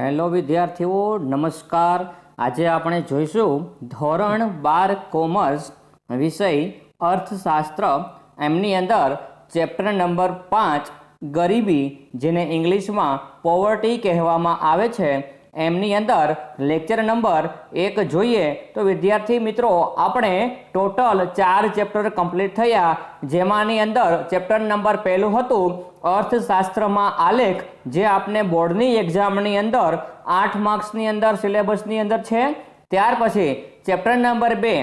Hello विद्यार्थीओ नमस्कार। आज આપણે જોઈશું ધોરણ 12 કોમર્સ વિષય અર્થશાસ્ત્ર એમની અંદર ચેપ્ટર નંબર 5 ગરીબી જેને ઇંગ્લિશમાં પોવર્ટી કહેવામાં આવે છે એમની અંદર લેક્ચર નંબર 1 જોઈએ તો વિદ્યાર્થી મિત્રો આપણે ટોટલ 4 ચેપ્ટર કમ્પ્લીટ થયા જેમાંની અંદર ચેપ્ટર નંબર પહેલું હતું अर्थशास्त्र में आलेख जे आपने बोर्डनी एक्जामनी अंदर 8 मार्क्सनी अंदर सिलेबसनी अंदर छे। त्यार पछी चेप्टर नंबर 2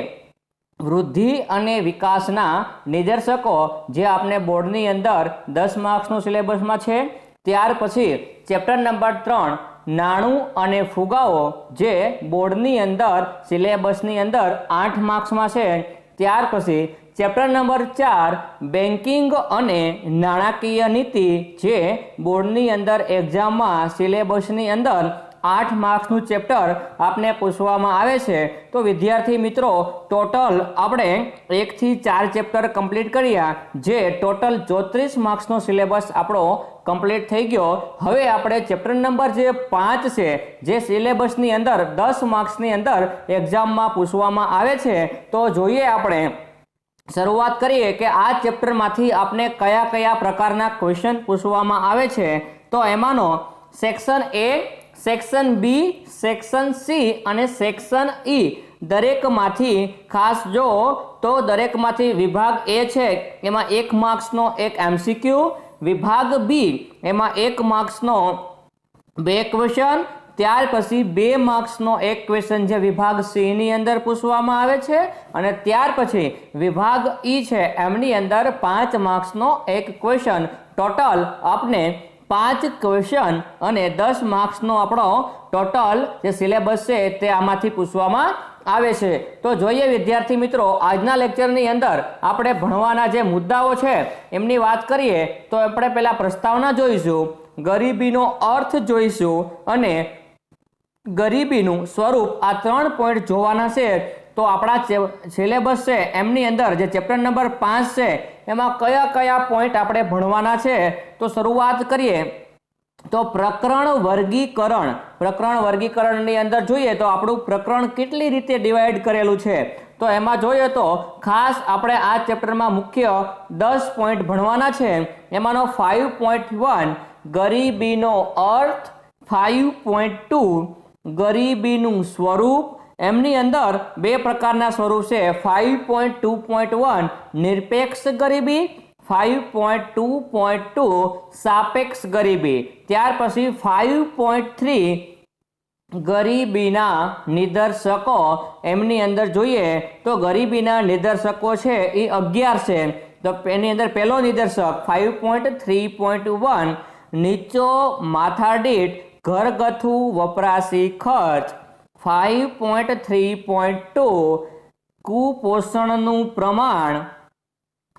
वृद्धि अने विकासना निदर्शको जे आपने बोर्डनी अंदर 10 मार्क्सनो सिलेबस में छे। त्यार पछी चेप्टर नंबर 3 नाणु अने फुगाओ जे बोर्डनी अंदर सिलेबसनी अंदर 8 मार्क्स में छे। त्यार पछी चेप्टर नंबर 4 बेंकिंग अने नाणाकीय नीति जे बोर्डनी अंदर एक्जाम में सिलेबसनी अंदर 8 मार्क्सनु चेप्टर आपने पूछवामां आवे छे। तो विद्यार्थी मित्रों टोटल आपणे 1 થી 4 चेप्टर कम्प्लीट कर्या जे टोटल 34 मार्क्सनो सिलेबस आपणो कम्प्लीट थई गयो। हवे आपणे चेप्टर नंबर जे 5 छे जे सिलेबसनी अंदर 10 मार्क्सनी अंदर एक्जाम में पूछवामां आवे छे तो जोईए आपणे शुरुआत करिए कि आ चेप्टर मांथी आपने कया कया प्रकारना क्वेश्चन पूछवामां आवे छे। तो एमानो section A, section B, section C अने सेक्शन ई दरेक मांथी खास जो तो दरेक मांथी विभाग ए छे एमां 1 मार्क्सनो एक एमसीक्यू, विभाग बी एमां 1 मार्क्सनो 2 क्वेश्चन, त्यार पछी 2 मार्क्सनो एक क्वेश्चन जे विभाग सी नी अंदर पूछवामां आवे छे अने त्यार पछी विभाग ई छे एमनी अंदर 5 मार्क्सनो एक क्वेश्चन। टोटल आपने 5 क्वेश्चन अने 10 मार्क्सनो आपणो टोटल जे सिलेबस छे ते आमांथी पूछवामां आवे छे। तो जोईए विद्यार्थी मित्रों आजना लेक्चरनी अंदर आपणे भणवाना जे मुद्दाओ छे एमनी वात करीए तो आपणे पहेला प्रस्तावना जोईशुं, गरीबीनो अर्थ जोईशुं अने गरीबीનું સ્વરૂપ આ 3 પોઈન્ટ જોવાના છે। તો આપણા સિલેબસ છે એમની અંદર જે ચેપ્ટર નંબર 5 છે એમાં કયા કયા પોઈન્ટ આપણે ભણવાના છે તો શરૂઆત કરીએ તો પ્રકરણ વર્ગીકરણની અંદર જોઈએ તો આપણું પ્રકરણ કેટલી રીતે ડિવાઈડ કરેલું છે તો એમાં જોઈએ તો ખાસ આપણે આ ચેપ્ટરમાં મુખ્ય 10 પોઈન્ટ ભણવાના છે। એમાંનો 5.1 ગરીબીનો અર્થ, 5.2 गरीबीનું સ્વરૂપ એમની અંદર 2 પ્રકારના સ્વરૂપ છે 5.2.1 નિરપેક્ષ ગરીબી, 5.2.2 સાપેક્ષ ગરીબી। ત્યાર પછી 5.3 ગરીબીના નિદર્શકો એમની અંદર જોઈએ તો ગરીબીના નિદર્શકો છે એ 11 છે। તો એની અંદર પહેલો નિદર્શક 5.3.1 નીચો માથાદીઠ घरगथु वपराशी खर्च, 5.3.2 कुपोषणनु प्रमाण,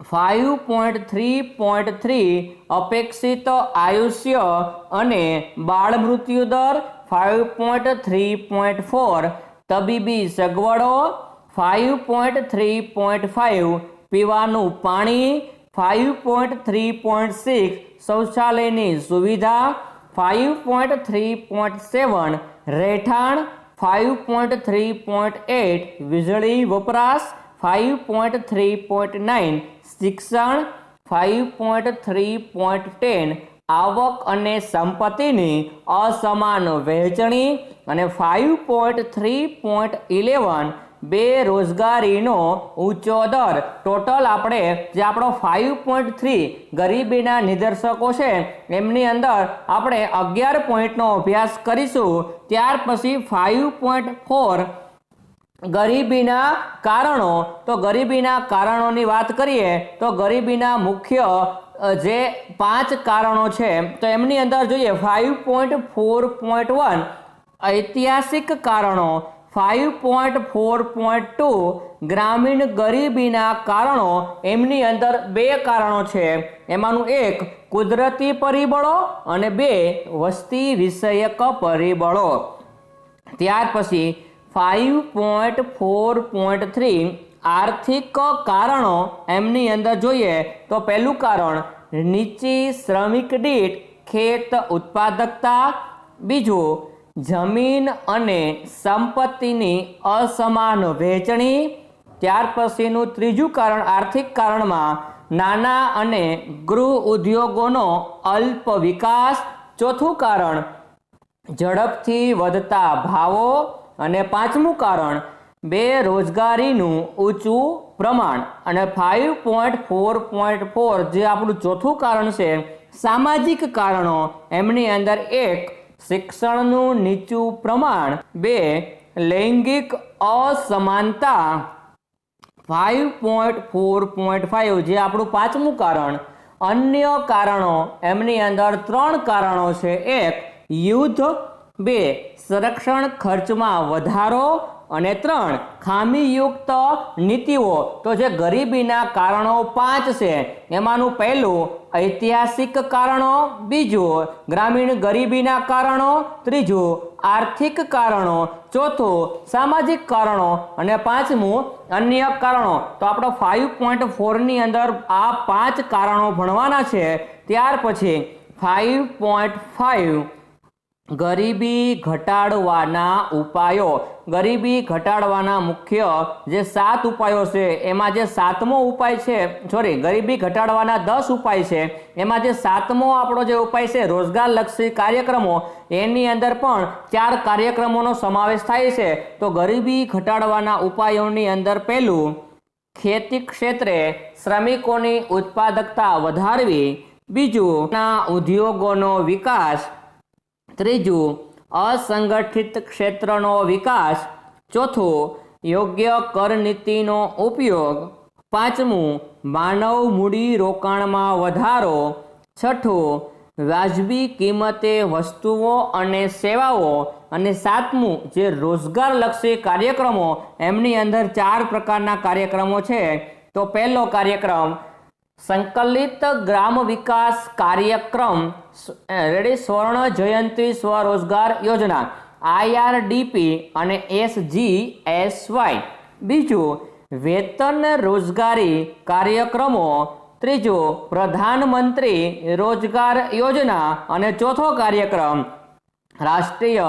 5.3.3 अपेक्षित आयुष्य अने बाळ मृत्यु दर, 5.3.4 तबीबी सगवड़ो, 5.3.5 पीवानु पाणी, 5.3.6 शौचालयनी सुविधा, 5.3.7 રહેઠાણ, 5.3.8 વીજળી વપરાશ, 5.3.9 શિક્ષણ, 5.3.10 આવક અને સંપત્તિની અસમાન વહેંચણી અને 5.3.11 बेरोजगारीनो ऊंचो दर। टोटल आपणे जे आपणो 5.3 गरीबीना निदर्शको छे एमनी अंदर आपणे 11 पॉइंटनो अभ्यास करीशुं। त्यार पछी 5.4 गरीबीना कारणो। तो गरीबीना कारणोनी वात करीए तो गरीबीना मुख्य जे 5 कारणो छे तो एमनी अंदर जोईए 5.4.1 ऐतिहासिक कारणो, 5.4.2 ग्रामीण गरीबीना कारणों एमनी अंदर 2 कारणों छे। एमानुं एक कुदरती परिबळो अने 2 वस्ती विषयक परिबळो। त्यार पछी 5.4.3 आर्थिक कारणों एमनी अंदर जोईए तो पहेलुं कारण नीची श्रमिक दीठ खेत उत्पादकता, बीजू જમીન અને સંપત્તિની અસમાન વહેંચણી. ત્યાર પછીનું ત્રીજું કારણ આર્થિક કારણમાં નાના અને ગૃહ ઉદ્યોગોનો અલ્પ વિકાસ. ચોથું કારણ ઝડપથી વધતા ભાવો. અને પાંચમું કારણ બેરોજગારીનું ઊંચું પ્રમાણ. અને 5.4.4 જે આપણું ચોથું કારણ છે સામાજિક કારણો, એમની અંદર એક શિક્ષણનું નીચું પ્રમાણ, બે લૈંગિક અસમાનતા. 5.4.5 જે આપણું પાંચમું કારણ. અન્ય કારણો એમની અંદર ત્રણ કારણો છે. એક યુદ્ધ, બે સંરક્ષણ ખર્ચમાં વધારો, અને ત્રણ ખામીયુક્ત નીતિઓ. તો જે ગરીબીના કારણો 5 છે એમાંનું પહેલું ઐતિહાસિક કારણો, બીજું ગ્રામીણ ગરીબીના કારણો, ત્રીજું આર્થિક કારણો, ચોથું સામાજિક કારણો અને પાંચમું અન્ય કારણો. તો આપણો 5.4 અંદર આ 5 કારણો ભણવાના છે. ત્યાર પછી 5.5 ગરીબી ઘટાડવાના ઉપાયો. ગરીબી ઘટાડવાના મુખ્ય જે 7 ઉપાયો છે એમાં જે 7મો ઉપાય છે, ગરીબી ઘટાડવાના 10 ઉપાય છે, એમાં જે 7મો આપણો જે ઉપાય છે રોજગારલક્ષી કાર્યક્રમો, એની અંદર પણ 4 કાર્યક્રમોનો સમાવેશ થાય છે. તો ગરીબી ઘટાડવાના ઉપાયોની અંદર પહેલું ખેતી ક્ષેત્રે શ્રમિકોની ઉત્પાદકતા વધારવી, બીજું ઉદ્યોગોનો વિકાસ, ત્રીજું અસંગઠિત ક્ષેત્રનો વિકાસ, ચોથું યોગ્ય કર નીતિનો ઉપયોગ, પાંચમું માનવ મૂડી રોકાણમાં વધારો, છઠ્ઠું વાજબી કિંમતે વસ્તુઓ અને સેવાઓ, અને સાતમું જે રોજગારલક્ષી કાર્યક્રમો, એમની અંદર 4 પ્રકારના કાર્યક્રમો છે. તો પહેલો કાર્યક્રમ સંકલિત ગ્રામ વિકાસ કાર્યક્રમ, સ્વર્ણ જયંતી સ્વરોજગાર યોજના IRDP અને SGSY. બીજું વેતન રોજગારી કાર્યક્રમો, ત્રીજું પ્રધાનમંત્રી રોજગાર યોજના, અને ચોથો કાર્યક્રમ રાષ્ટ્રીય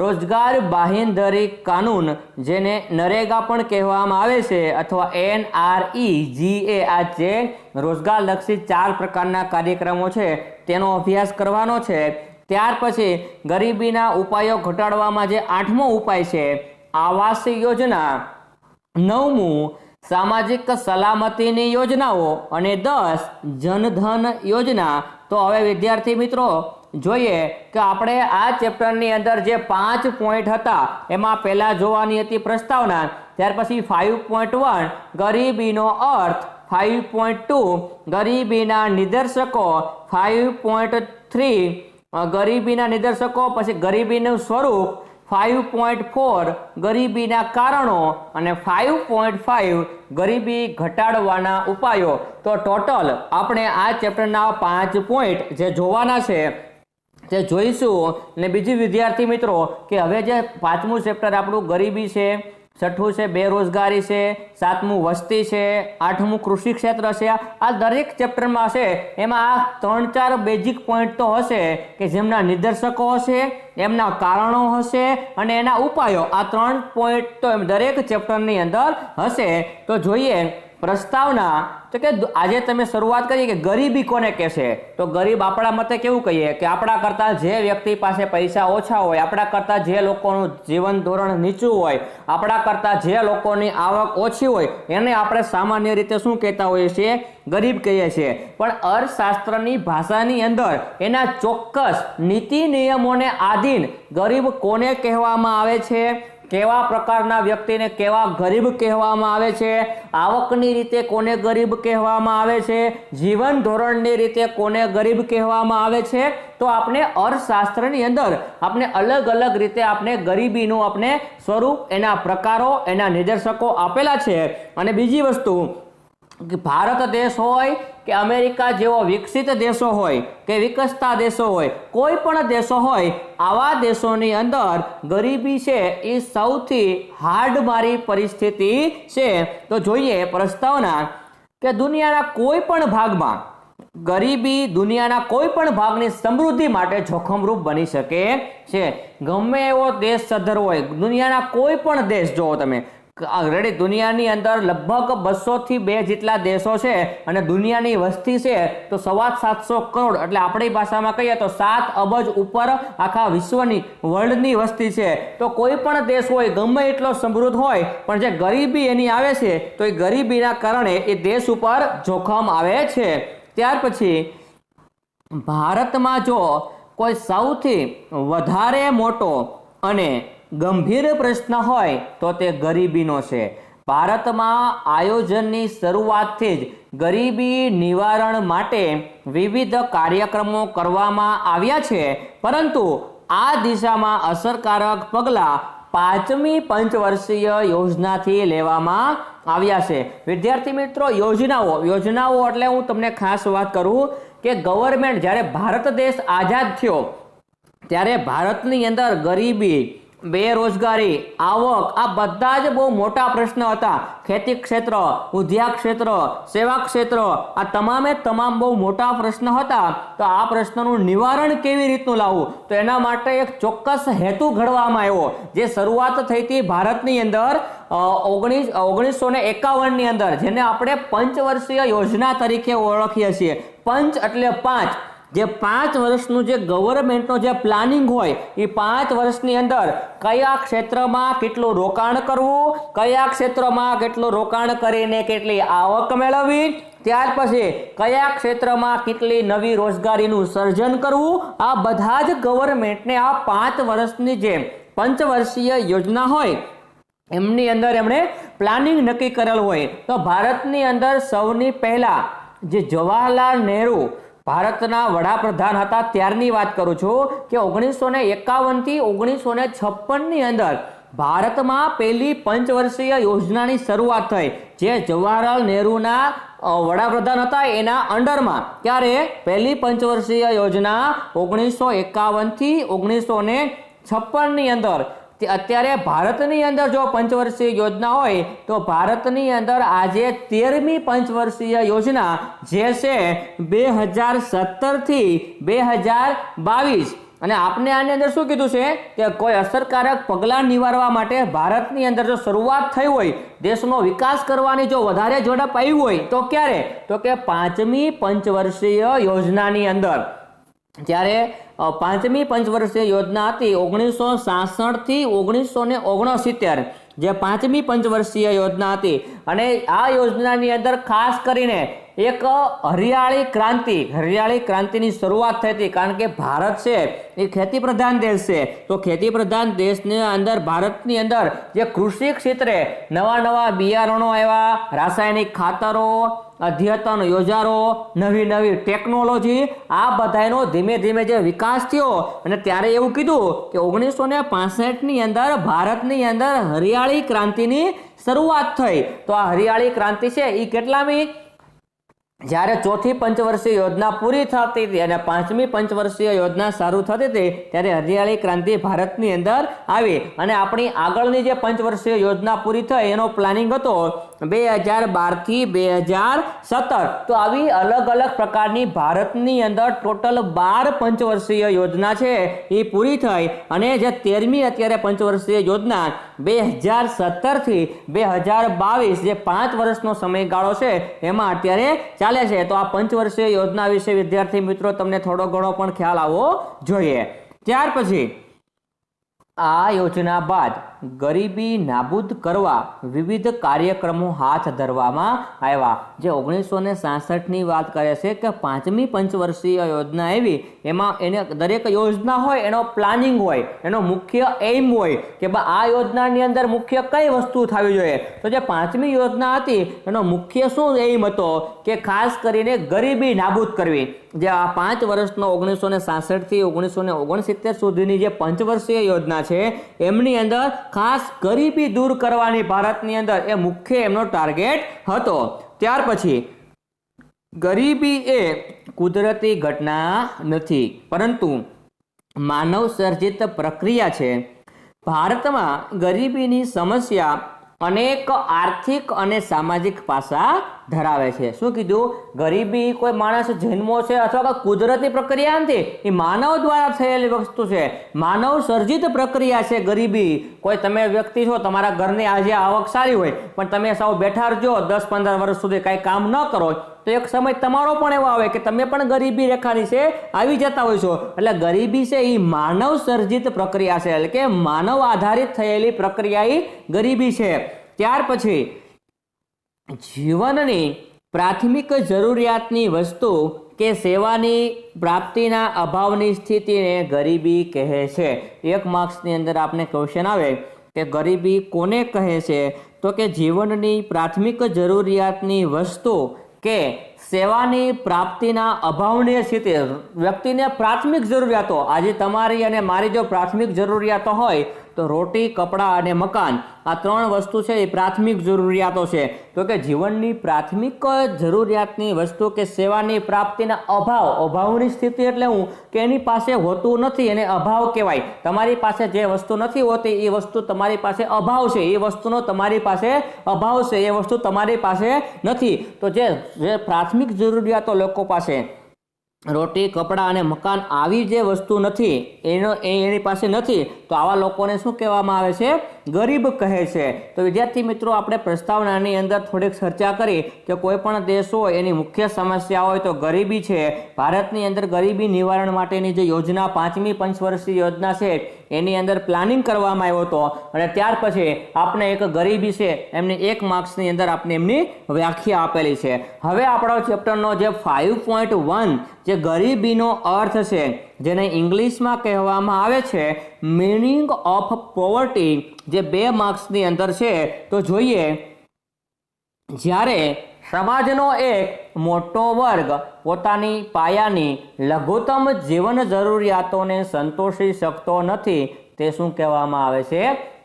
રોજગાર બાહેંધરી કાનૂન, જેને નરેગા પણ કહેવામાં આવે છે, અથવા NREGA. આ જે રોજગારલક્ષી 4 પ્રકારના કાર્યક્રમો છે તેનો અભ્યાસ કરવાનો છે. ત્યાર પછી ગરીબીના ઉપાયો ઘટાડવામાં જે 8મો ઉપાય છે આવાસ યોજના, 9મું સામાજિક સલામતીની યોજનાઓ, અને 10 જનધન યોજના. તો હવે વિદ્યાર્થી મિત્રો જોઈએ કે આપણે આ ચેપ્ટરની અંદર જે 5 પોઈન્ટ હતા એમાં પહેલા જોવાની હતી પ્રસ્તાવના, ત્યાર પછી 5.1 ગરીબીનો અર્થ, 5.2 ગરીબીના નિદર્શકો, 5.3 ગરીબીના નિદર્શકો, પછી ગરીબીનું સ્વરૂપ, 5.4 ગરીબીના કારણો, અને 5.5 ગરીબી ઘટાડવાના ઉપાયો. તો ટોટલ આપણે આ ચેપ્ટરના 5 પોઈન્ટ જે જોવાના છે તે જોઈશું. અને બીજી વિદ્યાર્થી મિત્રો કે હવે જે 5મું ચેપ્ટર આપણું ગરીબી છે, 6થું છે બેરોજગારી છે, 7મું વસ્તી છે, 8મું કૃષિ ક્ષેત્ર છે, આ દરેક ચેપ્ટરમાં છે એમાં આ 3-4 બેઝિક પોઈન્ટ તો હશે કે જેમના નિદર્શકો હશે, એમના કારણો હશે અને એના ઉપાયો. આ 3 પોઈન્ટ તો દરેક ચેપ્ટરની અંદર હશે. તો જોઈએ પ્રસ્તાવના. તો કે આજે તમે શરૂઆત કરી કે ગરીબી કોને કહેશે? તો ગરીબ આપણા મતે કેવું કહીએ કે આપણા કરતાં જે વ્યક્તિ પાસે પૈસા ઓછા હોય, આપણા કરતાં જે લોકોનું જીવન ધોરણ નીચું હોય, આપણા કરતાં જે લોકોની આવક ઓછી હોય, એને આપણે સામાન્ય રીતે શું કહેતા હોઈએ છીએ? ગરીબ કહીએ છીએ. પણ અર્થશાસ્ત્રની ભાષાની અંદર એના ચોક્કસ નીતિ નિયમોને આધીન ગરીબ કોને કહેવામાં આવે છે, કેવા પ્રકારના વ્યક્તિને કેવા ગરીબ કહેવામાં આવે છે, આવકની રીતે કોને ગરીબ કહેવામાં આવે છે, જીવન ધોરણની રીતે કોને ગરીબ કહેવામાં આવે છે. તો આપણે અર્થશાસ્ત્રની અંદર આપણે અલગ અલગ રીતે આપણે ગરીબીનું આપણે સ્વરૂપ, એના પ્રકારો, એના નિદર્શકો આપેલા છે. અને બીજી વસ્તુ કે ભારત દેશ હોય કે અમેરિકા જેવો વિકસિત દેશો હોય કે વિકસતા દેશો હોય, કોઈ પણ દેશો હોય, આવા દેશોની અંદર ગરીબી છે એ સૌથી હાર્ડમારી પરિસ્થિતિ છે. તો જોઈએ પ્રસ્તાવના કે દુનિયાના કોઈ પણ ભાગમાં ગરીબી દુનિયાના કોઈ પણ ભાગની સમૃદ્ધિ માટે જોખમરૂપ બની શકે છે. ગમે એવો દેશ સદ્ધર હોય, દુનિયાના કોઈ પણ દેશ જુઓ તમે, ઓલરેડી દુનિયાની અંદર લગભગ 200 થી 2 જેટલા દેશો છે અને દુનિયાની વસ્તી છે તો 750 કરોડ, એટલે આપણી ભાષામાં કહીએ તો 7 અબજ ઉપર આખા વિશ્વની વર્લ્ડની વસ્તી છે. તો કોઈ પણ દેશ હોય, ગમે એટલો સમૃદ્ધ હોય, પણ જે ગરીબી એની આવે છે તો એ ગરીબીના કારણે એ દેશ ઉપર જોખમ આવે છે. ત્યાર પછી ભારતમાં જો કોઈ સૌથી વધારે મોટો અને ગંભીર પ્રશ્ન હોય તો તે ગરીબીનો છે. ભારતમાં આયોજનની શરૂઆતથી જ ગરીબી નિવારણ માટે વિવિધ કાર્યક્રમો કરવામાં આવ્યા છે, પરંતુ આ દિશામાં અસરકારક પગલાં 5મી પંચવર્ષીય યોજનાથી લેવામાં આવ્યા છે. વિદ્યાર્થી મિત્રો, યોજનાઓ એટલે હું તમને ખાસ વાત કરું કે ગવર્મેન્ટ જ્યારે ભારત દેશ આઝાદ થયો ત્યારે ભારતની અંદર ગરીબી, બેરોજગારી, આવક, આ બધા જ બહુ મોટા પ્રશ્ન હતા. ખેતી ક્ષેત્ર, ઉદ્યોગ ક્ષેત્ર, સેવા ક્ષેત્ર, આ તમામ બહુ મોટા પ્રશ્ન હતા. તો આ પ્રશ્નનું નિવારણ કેવી રીતનું લાવવું, તો એના માટે એક ચોક્કસ હેતુ ઘડવામાં આવ્યો, જે શરૂઆત થઈ હતી ભારતની અંદર 1951 ની અંદર, જેને આપણે પંચવર્ષીય યોજના તરીકે ઓળખીએ છીએ. પંચ એટલે 5. જે 5 વર્ષનું જે ગવર્મેન્ટનો જે પ્લાનિંગ હોય એ 5 વર્ષની અંદર કયા ક્ષેત્રમાં કેટલું રોકાણ કરવું, કયા ક્ષેત્રમાં કેટલું રોકાણ કરીને કેટલી આવક મેળવવી, ત્યાર પછી કયા ક્ષેત્રમાં કેટલી નવી રોજગારીનું સર્જન કરવું, આ બધા જ ગવર્મેન્ટને આ 5 વર્ષની જે પંચવર્ષીય યોજના હોય એમની અંદર એમણે પ્લાનિંગ નક્કી કરેલ હોય. તો ભારતની અંદર સૌની પહેલા જે જવાહરલાલ નહેરુ ભારતના વડાપ્રધાન હતા ત્યારની વાત કરું છું કે 1951 થી 1956 ની અંદર ભારતમાં પહેલી પંચવર્ષીય યોજનાની શરૂઆત થઈ, જે જવાહરલાલ નહેરુના વડાપ્રધાન હતા એના અંડરમાં. ત્યારે પહેલી પંચવર્ષીય યોજના 1951 થી 1956 ની અંદર. અત્યારે ભારતની અંદર જો પંચવર્ષીય યોજના હોય તો ભારતની અંદર આજે 13મી પંચવર્ષીય યોજના જે છે 2017 થી 2022. અને આપને આની અંદર શું કીધું છે કે કોઈ અસરકારક પગલાં નિવારવા માટે ભારતની અંદર જો શરૂઆત થઈ હોય, દેશનો વિકાસ કરવાની જો વધારે ઝડપ આવી હોય તો ક્યારે, તો કે 5મી પંચવર્ષીય યોજનાની અંદર. ત્યારે 5મી પંચવર્ષીય યોજના હતી 1966 થી 1969, જે 5મી પંચવર્ષીય યોજના હતી. અને આ યોજનાની અંદર ખાસ કરીને એક હરિયાળી ક્રાંતિની શરૂઆત થઈ હતી, કારણ કે ભારત છે એ ખેતી પ્રધાન દેશ છે. તો ખેતી પ્રધાન દેશની અંદર ભારતની અંદર જે કૃષિ ક્ષેત્રે નવા બિયારણો આવ્યા, રાસાયણિક ખાતરો, અદ્યતન યોજારો, નવી ટેકનોલોજી, આ બધાનો ધીમે ધીમે જે વિકાસ થયો. અને ત્યારે એવું કીધું કે 1965 ની અંદર ભારતની અંદર હરિયાળી ક્રાંતિની શરૂઆત થઈ. તો આ હરિયાળી ક્રાંતિ છે એ કેટલામી, જ્યારે 4થી પંચવર્ષીય યોજના પૂરી થતી હતી અને 5મી પંચવર્ષીય યોજના શરૂ થતી હતી ત્યારે હરિયાળી ક્રાંતિ ભારતની અંદર આવી. અને આપણી આગળની જે પંચવર્ષીય યોજના પૂરી થઈ એનો પ્લાનિંગ હતો 2012 થી 2017. તો આવી અલગ પ્રકારની ભારતની અંદર ટોટલ 12 પંચવર્ષીય યોજના છે એ પૂરી થઈ. અને જે 13મી અત્યારે પંચવર્ષીય યોજના 2017 થી 2022, જે 5 વર્ષનો સમયગાળો છે એમાં અત્યારે ચાલે છે. તો આ પંચવર્ષીય યોજના વિશે વિદ્યાર્થી મિત્રો તમને થોડો ઘણો પણ ખ્યાલ આવવો જોઈએ. ત્યાર પછી આ યોજના બાદ ગરીબી નાબૂદ કરવા વિવિધ કાર્યક્રમો હાથ ધરવામાં આવ્યા. જે 1966 ની વાત કરે છે કે 5મી પંચવર્ષીય યોજના આવી, એમાં એને દરેક યોજના હોય એનો પ્લાનિંગ હોય, એનો મુખ્ય એઇમ હોય કે આ યોજનાની અંદર મુખ્ય કઈ વસ્તુ થવી જોઈએ. તો જે 5મી યોજના હતી એનો મુખ્ય શું એઇમ હતો કે ખાસ કરીને ગરીબી નાબૂદ કરવી. જે આ 5 વર્ષનો 1966 થી 1969 સુધીની જે પંચવર્ષીય યોજના છે એમની અંદર ખાસ ગરીબી દૂર કરવાની ભારતની અંદર એ મુખ્ય એમનો ટાર્ગેટ હતો. ત્યાર પછી ગરીબી એ કુદરતી ઘટના નથી, પરંતુ માનવ સર્જિત પ્રક્રિયા છે. ભારતમાં ગરીબીની સમસ્યા અનેક આર્થિક અને સામાજિક પાસા ધરાવે છે। શું કીધું? ગરીબી કોઈ માણસ જન્મો છે અથવા કોઈ કુદરતી પ્રક્રિયા નથી, એ માનવ દ્વારા થયેલી વસ્તુ છે, માનવ સર્જિત પ્રક્રિયા છે ગરીબી। કોઈ તમે વ્યક્તિ છો, તમારા ઘરની આજે આવક સારી હોય પણ તમે સાવ બેઠા રહેજો 10-15 વર્ષ સુધી કાંઈ કામ ન કરો તો એક સમય તમારો પણ એવો આવે કે તમે પણ ગરીબી રેખાની છે આવી જતા હોય છો। એટલે ગરીબી છે એ માનવ સર્જિત પ્રક્રિયા છે, એટલે કે માનવ આધારિત થયેલી પ્રક્રિયા એ ગરીબી છે। ત્યાર પછી જીવનની પ્રાથમિક જરૂરિયાતની વસ્તુ કે સેવાની પ્રાપ્તિના અભાવની સ્થિતિને ગરીબી કહે છે। 1 માર્ક્સની અંદર આપને ક્વેશ્ચન આવે કે ગરીબી કોને કહે છે, તો કે જીવનની પ્રાથમિક જરૂરિયાતની વસ્તુ કે સેવાની પ્રાપ્તિના અભાવની સ્થિતિ। વ્યક્તિને પ્રાથમિક જરૂરિયાતો, આજે તમારી અને મારી જો પ્રાથમિક જરૂરિયાતો હોય તો રોટી, કપડાં અને મકાન, આ 3 વસ્તુ છે એ પ્રાથમિક જરૂરિયાતો છે। તો કે જીવનની પ્રાથમિક જરૂરિયાતની વસ્તુ કે સેવાની પ્રાપ્તિના અભાવની સ્થિતિ એટલે હું કે એની પાસે હોતું નથી, એને અભાવ કહેવાય। તમારી પાસે જે વસ્તુ નથી હોતી એ વસ્તુ તમારી પાસે અભાવ છે, એ વસ્તુનો તમારી પાસે અભાવ છે, એ વસ્તુ તમારી પાસે નથી। તો જે પ્રાથમિક જરૂરિયાતો લોકો પાસે રોટી, કપડાં અને મકાન આવી જે વસ્તુ નથી એની પાસે નથી, તો આવા લોકોને શું કહેવામાં આવે છે? ગરીબ કહે છે। તો વિદ્યાર્થી મિત્રો, આપણે પ્રસ્તાવનાની અંદર થોડીક ચર્ચા કરી કે કોઈ પણ દેશ હોય એની મુખ્ય સમસ્યા હોય તો ગરીબી છે। ભારતની અંદર ગરીબી નિવારણ માટેની જે યોજના 5મી પંચવર્ષીય યોજના છે એની અંદર પ્લાનિંગ કરવામાં આવ્યો હતો અને ત્યાર પછી આપણે એક ગરીબી છે એમની 1 માર્ક્સની અંદર આપણે એમની વ્યાખ્યા આપેલી છે। હવે આપણો ચેપ્ટરનો જે 5.1 જે ગરીબીનો અર્થ છે, જેને ઇંગ્લિશમાં કહેવામાં આવે છે મીનિંગ ઓફ પોવર્ટી, જે 2 માર્ક્સની અંદર છે, તો જોઈએ જ્યારે સમાજનો એક મોટો વર્ગ પોતાની પાયાની લઘુત્તમ જીવન જરૂરિયાતોને સંતોષી શકતો નથી તે શું કહેવામાં આવે છે?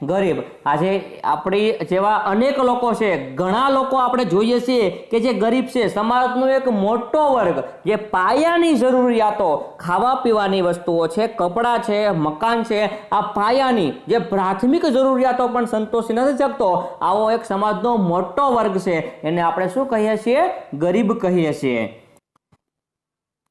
ગરીબ। આજે આપણી જેવા અનેક લોકો છે, ઘણા લોકો આપણે જોઈએ છીએ કે જે ગરીબ છે, સમાજનો એક મોટો વર્ગ જે પાયાની જરૂરિયાતો, ખાવા પીવાની વસ્તુઓ છે, કપડાં છે, મકાન છે, આ પાયાની જે પ્રાથમિક જરૂરિયાતો પણ સંતોષી નથી શકતો, આવો એક સમાજનો મોટો વર્ગ છે, એને આપણે શું કહીએ છીએ? ગરીબ કહીએ છીએ।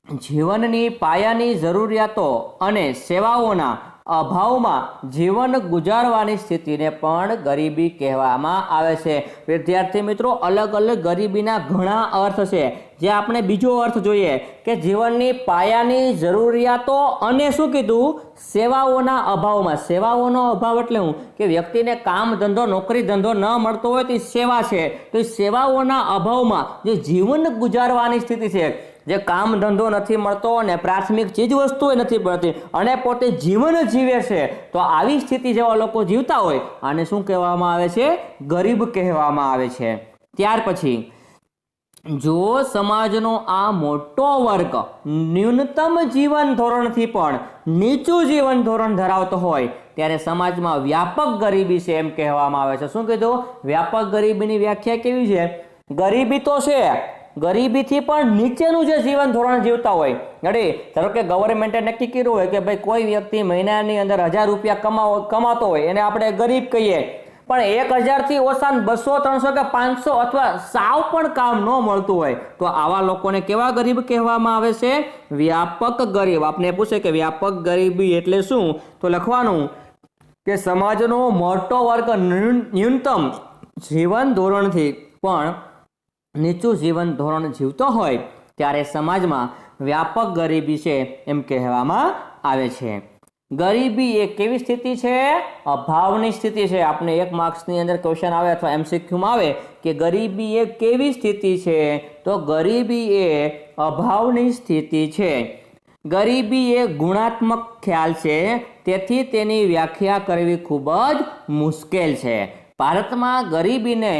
જીવનની પાયાની જરૂરિયાતો અને સેવાઓના અભાવમાં જીવન ગુજારવાની સ્થિતિને પણ ગરીબી કહેવામાં આવે છે। વિદ્યાર્થી મિત્રો, અલગ અલગ ગરીબીના ઘણા અર્થ છે। જે આપણે બીજો અર્થ જોઈએ કે જીવનની પાયાની જરૂરિયાતો અને શું કીધું? સેવાઓના અભાવમાં। સેવાઓનો અભાવ એટલે હું કે વ્યક્તિને કામ ધંધો, નોકરી ધંધો ન મળતો હોય તો એ સેવા છે, તો એ સેવાઓના અભાવમાં જે જીવન ગુજારવાની સ્થિતિ છે, જે કામ ધંધો નથી મળતો અને પ્રાથમિક ચીજ વસ્તુઓ નથી મળતી અને પોતે જીવન જીવે છે, તો આવી સ્થિતિ જેવા લોકો જીવતા હોય આને શું કહેવામાં આવે છે? ગરીબ કહેવામાં આવે છે। ત્યાર પછી જો સમાજનો આ મોટો વર્ગ ન્યૂનતમ જીવન ધોરણથી પણ નીચું જીવન ધોરણ ધરાવતો હોય ત્યારે સમાજમાં વ્યાપક ગરીબી છે એમ કહેવામાં આવે છે। શું કીધું? વ્યાપક ગરીબીની વ્યાખ્યા કેવી છે? ગરીબી તો છે, ગરીબીથી પણ નીચેનું જે જીવન ધોરણ જીવતા હોય, ધારો કે ગવર્મેન્ટે નક્કી કર્યું હોય કે ભાઈ કોઈ વ્યક્તિ મહિનાની અંદર 1000 રૂપિયા કમાતો હોય એને આપણે ગરીબ કહીએ, પણ 1000 થી ઓછા 200, 300 કે 500 અથવા સાવ પણ કામ ન મળતું હોય તો આવા લોકોને કેવા ગરીબ કહેવામાં આવે છે? વ્યાપક ગરીબ। આપને પૂછે કે વ્યાપક ગરીબી એટલે શું, તો લખવાનું કે સમાજનો મોટો વર્ગ ન્યૂનતમ જીવન ધોરણથી પણ નીચું જીવન ધોરણ જીવતો હોય ત્યારે સમાજમાં વ્યાપક ગરીબી છે એમ કહેવામાં આવે છે। ગરીબી એ કેવી સ્થિતિ છે? અભાવની સ્થિતિ છે। આપણે 1 માર્ક્સની અંદર ક્વેશ્ચન આવે અથવા એમસીક્યુમાં આવે કે ગરીબી એ કેવી સ્થિતિ છે, તો ગરીબી એ અભાવની સ્થિતિ છે। ગરીબી એ ગુણાત્મક ખ્યાલ છે, તેથી તેની વ્યાખ્યા કરવી ખૂબ જ મુશ્કેલ છે। ભારતમાં ગરીબીને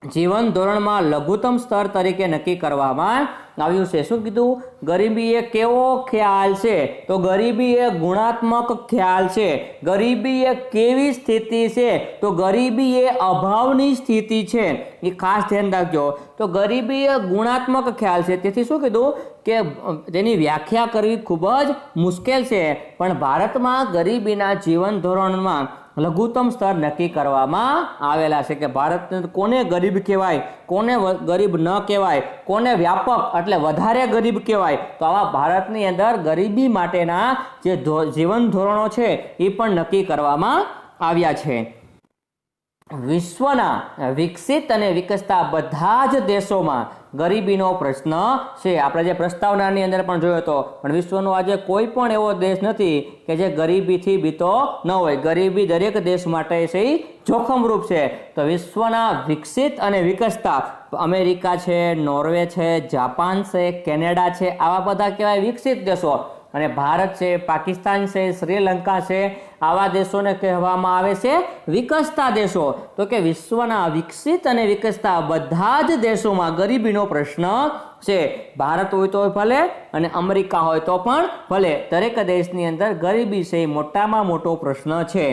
જીવન ધોરણમાં લઘુત્તમ સ્તર તરીકે નક્કી કરવામાં આવ્યું છે। શું કીધું? ગરીબી એ કેવો ખ્યાલ છે, તો ગરીબી એ ગુણાત્મક ખ્યાલ છે। ગરીબી એ કેવી સ્થિતિ છે, તો ગરીબી એ અભાવની સ્થિતિ છે, એ ખાસ ધ્યાન રાખજો। તો ગરીબી એ ગુણાત્મક ખ્યાલ છે, તેથી શું કીધું કે તેની વ્યાખ્યા કરવી ખૂબ જ મુશ્કેલ છે, પણ ભારતમાં ગરીબીના જીવન ધોરણમાં લઘુત્તમ સ્તર નક્કી કરવામાં આવેલા છે કે ભારતને કોને ગરીબ કહેવાય, કોને ગરીબ ન કહેવાય, કોને વ્યાપક એટલે વધારે ગરીબ કહેવાય. તો આવા ભારતની અંદર ગરીબી માટેના જે જીવન ધોરણો છે એ પણ નક્કી કરવામાં આવ્યા છે. વિશ્વના વિકસિત અને વિકસતા બધા જ દેશોમાં ગરીબીનો પ્રશ્ન છે. આપણે જે પ્રસ્તાવનાની અંદર પણ જોયો હતો, પણ વિશ્વનો આજે કોઈ પણ એવો દેશ નથી કે જે ગરીબીથી બીતો ન હોય. ગરીબી દરેક દેશ માટે છે જોખમરૂપ છે. તો વિશ્વના વિકસિત અને વિકસતા અમેરિકા છે, નોર્વે છે, જાપાન છે, કેનેડા છે, આવા બધા કહેવાય વિકસિત દેશો. અને ભારત છે, પાકિસ્તાન છે, શ્રીલંકા છે, આવા દેશોને કહેવામાં આવે છે વિકસતા દેશો. તો કે વિશ્વના વિકસિત અને વિકસતા બધા જ દેશોમાં ગરીબીનો પ્રશ્ન છે. ભારત હોય તો ભલે અને અમેરિકા હોય તો પણ ભલે, દરેક દેશની અંદર ગરીબી છે એ મોટામાં મોટો પ્રશ્ન છે.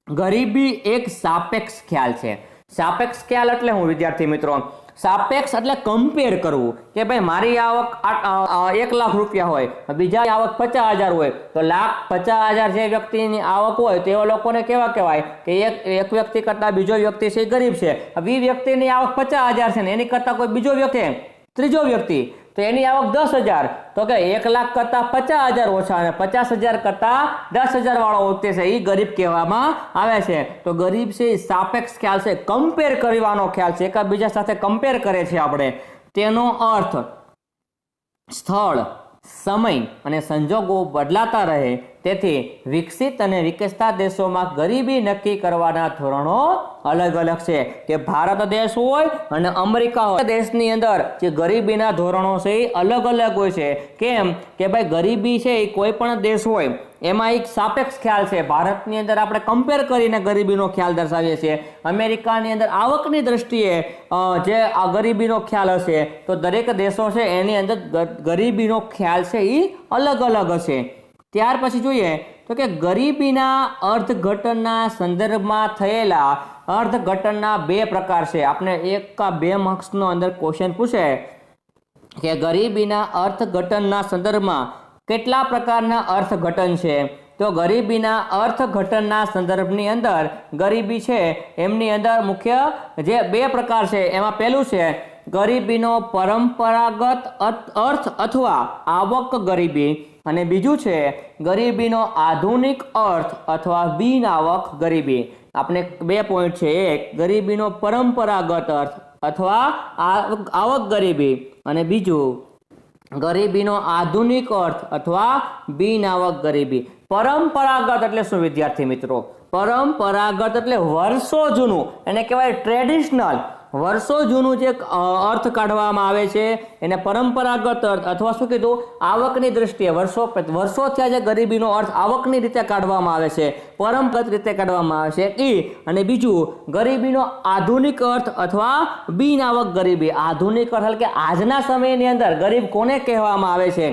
ગરીબી એક સાપેક્ષ ખ્યાલ છે. સાપેક્ષ ખ્યાલ એટલે હું વિદ્યાર્થી મિત્રો, સાપેક્ષ એટલે કમ્પેર કરવું કે ભાઈ મારી આવક 1 લાખ રૂપિયા હોય, બીજા આવક 50,000 હોય, તો 1,50,000 જે વ્યક્તિની આવક હોય તો એવા લોકોને કેવા કહેવાય કે એક વ્યક્તિ કરતા બીજો વ્યક્તિ છે ગરીબ છે. બી વ્યક્તિની આવક 50,000 છે ને એની કરતા કોઈ બીજો વ્યક્તિ, ત્રીજો વ્યક્તિ, તો એની આવક 10,000, તો કે 1 લાખ કરતા 50,000 ઓછા અને 50,000 કરતા 10,000 વાળો વ્યક્તિ છે એ ગરીબ કહેવામાં આવે છે. તો ગરીબ છે એ સાપેક્ષ ખ્યાલ છે, કમ્પેર કરવાનો ખ્યાલ છે, એકબીજા સાથે કમ્પેર કરે છે આપણે. તેનો અર્થ સ્થળ, સમય અને સંજોગો બદલાતા રહે, તેથી વિકસિત અને વિકસતા દેશોમાં ગરીબી નક્કી કરવાના ધોરણો અલગ અલગ છે. કે ભારત દેશ હોય અને અમેરિકા હોય, દેશની અંદર જે ગરીબીના ધોરણો છે એ અલગ અલગ હોય છે. કેમ કે ભાઈ ગરીબી છે એ કોઈ પણ દેશ હોય એમાં એક સાપેક્ષ ખ્યાલ છે. ભારતની અંદર આપણે કમ્પેર કરીને ગરીબીનો ખ્યાલ દર્શાવીએ છીએ. અમેરિકાની અંદર આવકની દ્રષ્ટિએ જે આ ગરીબીનો ખ્યાલ હશે, તો દરેક દેશો છે એની અંદર ગરીબીનો ખ્યાલ છે એ અલગ અલગ હશે. ત્યાર પછી જોઈએ તો કે ગરીબીના અર્થઘટનના સંદર્ભમાં થયેલા અર્થઘટનના 2 પ્રકાર છે. આપણે 1 કે 2 માર્ક્સનો અંદર ક્વેશ્ચન પૂછે કે ગરીબીના અર્થઘટનના સંદર્ભમાં કેટલા પ્રકારના અર્થઘટન છે. તો ગરીબીના અર્થઘટનના સંદર્ભની અંદર ગરીબી છે એમની અંદર મુખ્ય જે 2 પ્રકાર છે, એમાં પહેલું છે ગરીબીનો પરંપરાગત અર્થ અથવા આવક ગરીબી, અને બીજું છે ગરીબીનો આધુનિક અર્થ અથવા બિન આવક ગરીબી. આપણે 2 પોઈન્ટ છે, એક ગરીબીનો પરંપરાગત અર્થ અથવા આવક ગરીબી, અને બીજું ગરીબીનો આધુનિક અર્થ અથવા બિન આવક ગરીબી. પરંપરાગત એટલે શું વિદ્યાર્થી મિત્રો? પરંપરાગત એટલે વર્ષો જૂનું, એને કહેવાય ટ્રેડિશનલ. વર્ષો જૂનું જે અર્થ કાઢવામાં આવે છે એને પરંપરાગત અર્થ અથવા શું કીધું, આવકની દ્રષ્ટિએ વર્ષો થયા જે ગરીબીનો અર્થ આવકની રીતે કાઢવામાં આવે છે, પરંપરાગત રીતે કાઢવામાં આવે છે એ. અને બીજું ગરીબીનો આધુનિક અર્થ અથવા બિન આવક ગરીબી. આધુનિક અર્થ એટલે કે આજના સમયની અંદર ગરીબ કોને કહેવામાં આવે છે,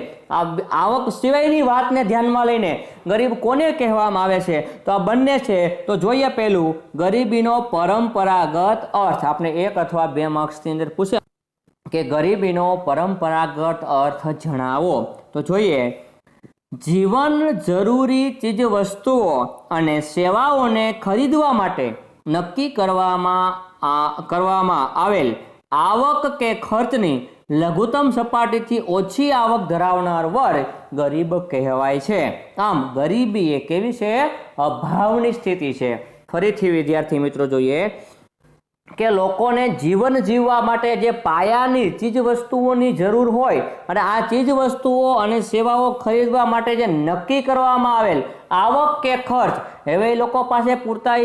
આવક સિવાયની વાતને ધ્યાનમાં લઈને ગરીબ કોને કહેવામાં આવે છે. તો આ બંને છે. તો જોઈએ પહેલું ગરીબીનો પરંપરાગત અર્થ. આપણે 1 અથવા 2 માર્ક્સની અંદર પૂછે કે ગરીબીનો પરંપરાગત અર્થ જણાવો. તો જોઈએ, જીવન જરૂરી ચીજ વસ્તુઓ અને સેવાઓને ખરીદવા માટે નક્કી કરવામાં આવેલ આવક કે ખર્ચની લઘુત્તમ સપાટીથી ઓછી આવક ધરાવનાર વર્ગ ગરીબ કહેવાય છે. આમ ગરીબી એ કેવી છે? અભાવની સ્થિતિ છે. ફરીથી વિદ્યાર્થી મિત્રો જોઈએ કે લોકોને જીવન જીવવા માટે જે પાયાની ચીજ વસ્તુઓની જરૂર હોય અને આ ચીજ વસ્તુઓ અને સેવાઓ ખરીદવા માટે જે નક્કી કરવામાં આવેલ આવક કે ખર્ચ, હવે એ લોકો પાસે પૂરતા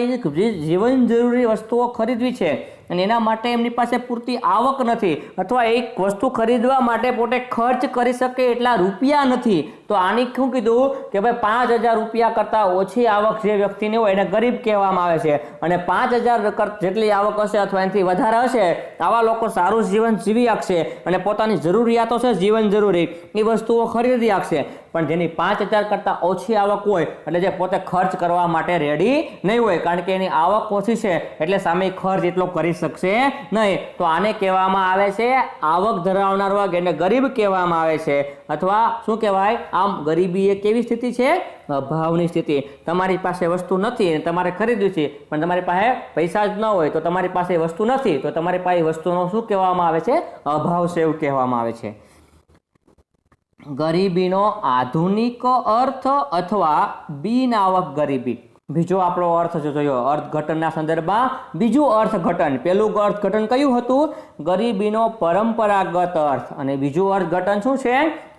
જીવન જરૂરી વસ્તુઓ ખરીદવી છે અને એના માટે એમની પાસે પૂરતી આવક નથી અથવા એક વસ્તુ ખરીદવા માટે પોતે ખર્ચ કરી શકે એટલા રૂપિયા નથી. તો આની શું કીધું કે ભાઈ 5,000 રૂપિયા કરતાં ઓછી આવક જે વ્યક્તિની હોય એને ગરીબ કહેવામાં આવે છે. અને 5,000 જેટલી આવક હશે અથવા એનાથી વધારે હશે આવા લોકો સારું જીવન જીવી શકશે અને પોતાની જરૂરિયાતો છે જીવન જરૂરી એ વસ્તુઓ ખરીદી શકશે. પણ જેની 5,000 કરતાં ઓછી આવક હોય એટલે જે પોતે ખર્ચ કરવા માટે રેડી નહીં હોય, કારણ કે એની આવક ઓછી છે એટલે સામે ખર્ચ એટલો કરી શકશે નહીં. તો આને કહેવામાં આવે છે આવક ધરાવનાર વર્ગ, એને ગરીબ કહેવામાં આવે છે. અથવા શું કહેવાય, આમ ગરીબી એ કેવી સ્થિતિ છે? અભાવની સ્થિતિ. તમારી પાસે વસ્તુ નથી અને તમારે ખરીદવી છે, પણ તમારી પાસે પૈસા જ ન હોય તો તમારી પાસે વસ્તુ નથી, તો તમારી પાસે વસ્તુનો શું કહેવામાં આવે છે? અભાવ છે, એવું કહેવામાં આવે છે. ગરીબીનો આધુનિક અર્થ અથવા બિનઆવક ગરીબી. બીજો આપણો અર્થ જોયો અર્થઘટનના સંદર્ભમાં. બીજું અર્થઘટન, પેલું અર્થઘટન કયું હતું? ગરીબીનો પરંપરાગત અર્થ. અને બીજું અર્થઘટન શું છે?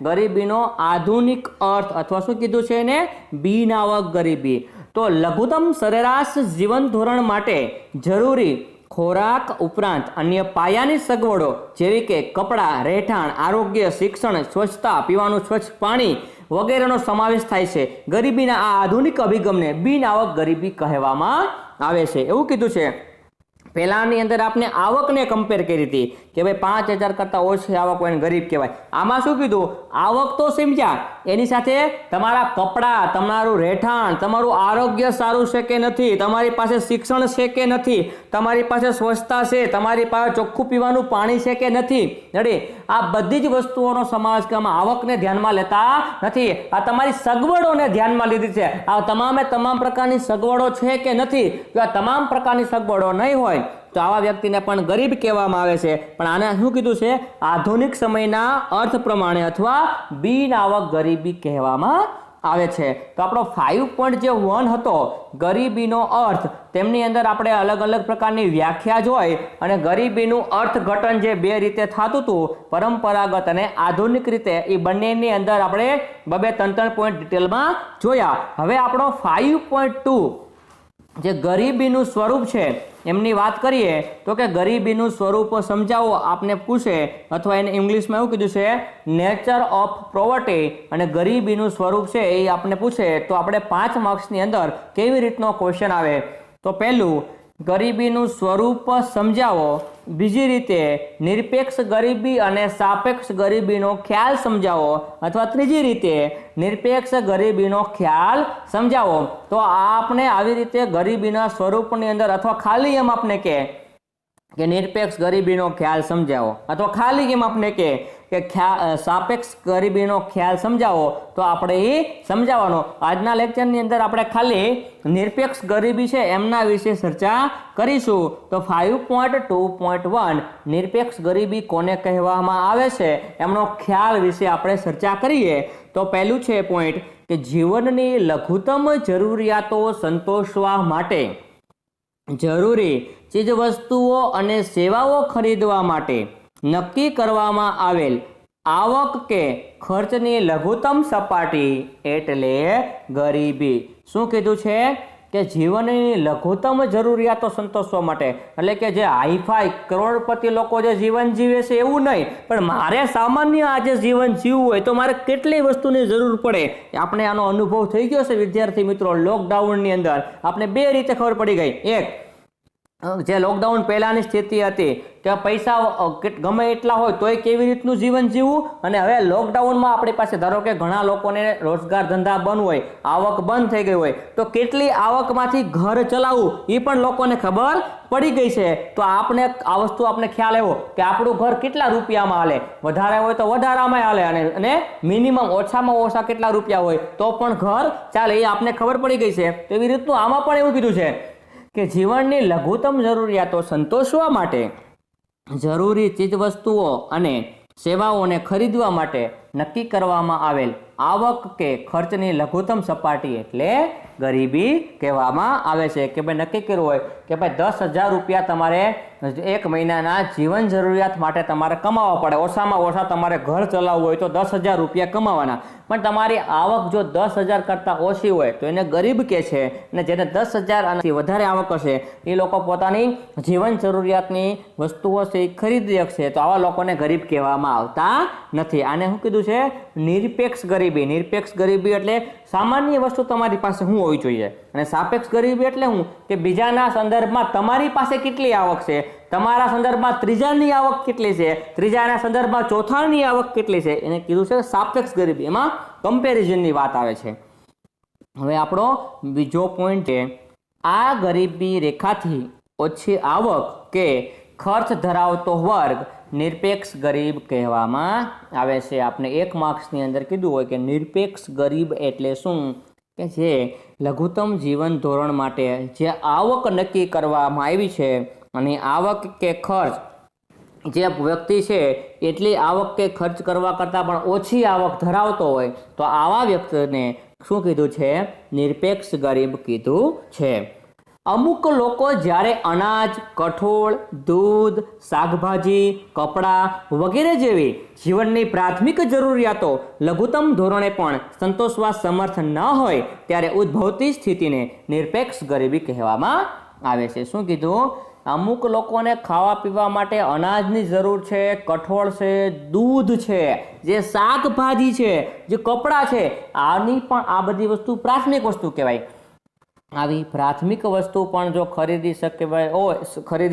ગરીબીનો આધુનિક અર્થ અથવા શું કીધું છે એને? બિનઆવક ગરીબી. તો લઘુત્તમ સરેરાશ જીવન ધોરણ માટે જરૂરી ખોરાક ઉપરાંત અન્ય પાયાની સગવડો જેવી કે કપડાં, રહેઠાણ, આરોગ્ય, શિક્ષણ, સ્વચ્છતા, પીવાનું સ્વચ્છ પાણી વગેરેનો સમાવેશ થાય છે. ગરીબીના આ આધુનિક અભિગમને બિનઆવક ગરીબી કહેવામાં આવે છે, એવું કીધું છે. પહેલાની અંદર આપણે આવકને કમ્પેર કરી હતી કે ભાઈ 5,000 કરતાં ઓછી આવક હોય ને ગરીબ કહેવાય. આમાં શું કીધું? આવક તો સમજ્યા, એની સાથે તમારા કપડાં, તમારું રહેઠાણ, તમારું આરોગ્ય સારું છે કે નથી, તમારી પાસે શિક્ષણ છે કે નથી, તમારી પાસે સ્વચ્છતા છે, તમારી પાસે ચોખ્ખું પીવાનું પાણી છે કે નથી. આ બધી જ વસ્તુઓનો સમાવેશ કરવામાં આવકને ધ્યાનમાં લેતા નથી. આ તમારી સગવડોને ધ્યાનમાં લીધી છે. આ તમામ પ્રકારની સગવડો છે કે નથી? જો આ તમામ પ્રકારની સગવડો નહીં હોય તો આવા વ્યક્તિને પણ ગરીબ કહેવામાં આવે છે. પણ આને શું કીધું છે? આધુનિક સમયના અર્થ પ્રમાણે અથવા બિનઆવક ગરીબી કહેવામાં આવે છે. તો આપણો 5.1 હતો ગરીબીનો અર્થ. તેમની અંદર આપણે અલગ અલગ પ્રકારની વ્યાખ્યા જોઈ અને ગરીબીનું અર્થઘટન જે બે રીતે થતું હતું, પરંપરાગત અને આધુનિક રીતે, એ બંનેની અંદર આપણે 2-3 પોઈન્ટ ડિટેલમાં જોયા. હવે આપણો 5.2 જે ગરીબીનું સ્વરૂપ છે એમની વાત કરીએ તો કે ગરીબીનું સ્વરૂપ સમજાવો આપને પૂછે, અથવા એને ઇંગ્લિશમાં એવું કીધું છે નેચર ઓફ પોવર્ટી, અને ગરીબીનું સ્વરૂપ છે એ આપને પૂછે તો આપણે 5 માર્ક્સની અંદર કેવી રીતનો ક્વેશ્ચન આવે? તો પહેલું, ગરીબીનું સ્વરૂપ સમજાવો. બીજી રીતે, નિરપેક્ષ ગરીબી અને સાપેક્ષ ગરીબીનો ખ્યાલ સમજાવો. અથવા ત્રીજી રીતે, નિરપેક્ષ ગરીબીનો ખ્યાલ સમજાવો. તો આપણે આવી રીતે ગરીબીના સ્વરૂપની અંદર અથવા ખાલી એમ આપણે કે નિરપેક્ષ ગરીબીનો ખ્યાલ સમજાવો, અથવા ખાલી એમ આપણે કે સાપેક્ષ ગરીબીનો ખ્યાલ સમજાવો, તો આપણે એ સમજાવવાનો. આજના લેક્ચરની અંદર આપણે ખાલી નિરપેક્ષ ગરીબી છે એમના વિશે ચર્ચા કરીશું. તો 5.2.1 નિરપેક્ષ ગરીબી કોને કહેવામાં આવે છે એમનો ખ્યાલ વિશે આપણે ચર્ચા કરીએ. તો પહેલું છે પોઈન્ટ કે જીવનની લઘુત્તમ જરૂરિયાતો સંતોષવા માટે જરૂરી ચીજવસ્તુઓ અને સેવાઓ ખરીદવા માટે નક્કી કરવામાં આવેલ આવક કે ખર્ચની લઘુત્તમ સપાટી એટલે ગરીબી. શું કીધું છે? કે જીવનની લઘુત્તમ જરૂરિયાતો સંતોષવા માટે, એટલે કે જે હાઈફાઈ કરોડપતિ લોકો જે જીવન જીવે છે એવું નહીં, પણ મારે સામાન્ય આજે જીવન જીવવું હોય તો મારે કેટલી વસ્તુની જરૂર પડે. આપણે આનો અનુભવ થઈ ગયો છે વિદ્યાર્થી મિત્રો. લોકડાઉનની અંદર આપણે બે રીતે ખબર પડી ગઈ. એક, જે લોકડાઉન પહેલાની સ્થિતિ હતી કે પૈસા ગમે એટલા હોય તોય કેવી રીતનું જીવન જીવવું, અને હવે લોકડાઉનમાં આપણી પાસે ધારો કે ઘણા લોકોને રોજગાર ધંધા બંધ હોય, આવક બંધ થઈ ગઈ હોય, તો કેટલી આવકમાંથી ઘર ચલાવવું એ પણ લોકોને ખબર પડી ગઈ છે. તો આપણે આ વસ્તુ આપણે ખ્યાલ આવ્યો કે આપણું ઘર કેટલા રૂપિયામાં હાલે, વધારે હોય તો વધારામાં હાલે, અને મિનિમમ ઓછામાં ઓછા કેટલા રૂપિયા હોય તો પણ ઘર ચાલે, એ આપણે ખબર પડી ગઈ છે. તો એવી રીતનું આમાં પણ એવું કીધું છે કે જીવનની લઘુત્તમ જરૂરિયાતો સંતોષવા માટે જરૂરી ચીજવસ્તુઓ અને સેવાઓને ખરીદવા માટે નક્કી કરવામાં આવેલ આવક કે ખર્ચની લઘુત્તમ સપાટી એટલે ગરીબી કહેવામાં આવે છે. કે ભાઈ નક્કી કર્યું હોય કે ભાઈ 10,000 રૂપિયા તમારે એક મહિનાના જીવન જરૂરિયાત માટે તમારે કમાવા પડે, ઓછામાં ઓછા તમારે ઘર ચલાવવું હોય તો 10,000 રૂપિયા કમાવાના, પણ તમારી આવક જો 10,000 કરતાં ઓછી હોય તો એને ગરીબ કહે છે. અને જેને 10,000 અને વધારે આવક હશે એ લોકો પોતાની જીવન જરૂરિયાતની વસ્તુઓ છે એ ખરીદી શકશે, તો આવા લોકોને ગરીબ કહેવામાં આવતા નથી. આને શું કીધું છે? નિરપેક્ષ ગરીબી. નિરપેક્ષ ગરીબી એટલે સામાન્ય વસ્તુ તમારી પાસે શું હોવી જોઈએ, અને સાપેક્ષ ગરીબી એટલે શું કે બીજાના સંદર્ભમાં તમારી પાસે કેટલી આવક છે, તમારા સંદર્ભમાં ત્રીજાની આવક કેટલી છે, ત્રીજાના સંદર્ભમાં ચોથાની આવક કેટલી છે, એને કીધું છે સાપેક્ષ ગરીબી. એમાં કમ્પેરિઝનની વાત આવે છે. હવે આપણો બીજો પોઈન્ટ છે, આ ગરીબી રેખાથી ઓછી આવક કે ખર્ચ ધરાવતો વર્ગ નિરપેક્ષ ગરીબ કહેવામાં આવે છે. આપણે 1 માર્ક્સની અંદર કીધું હોય કે નિરપેક્ષ ગરીબ એટલે શું, કે જે લઘુત્તમ જીવન ધોરણ માટે જે આવક નક્કી કરવામાં આવી છે અને આવક કે ખર્ચ જે વ્યક્તિ છે એટલી આવક કે ખર્ચ કરવા કરતાં પણ ઓછી આવક ધરાવતો હોય તો આવા વ્યક્તિને શું કીધું છે, નિરપેક્ષ ગરીબ કીધું છે. અમુક લોકો જ્યારે અનાજ, કઠોળ, દૂધ, શાકભાજી, કપડાં વગેરે જેવી જીવનની પ્રાથમિક જરૂરિયાતો લઘુત્તમ ધોરણે પણ સંતોષવા સમર્થ ન હોય ત્યારે ઉદ્ભવતી સ્થિતિને નિરપેક્ષ ગરીબી કહેવામાં આવે છે. શું કીધું, અમુક લોકોને ખાવા પીવા માટે અનાજની જરૂર છે, કઠોળ છે, દૂધ છે, જે શાકભાજી છે, જે કપડાં છે, આની પણ આ બધી વસ્તુ પ્રાથમિક વસ્તુ કહેવાય. આવી પ્રાથમિક વસ્તુ પણ જો ખરીદી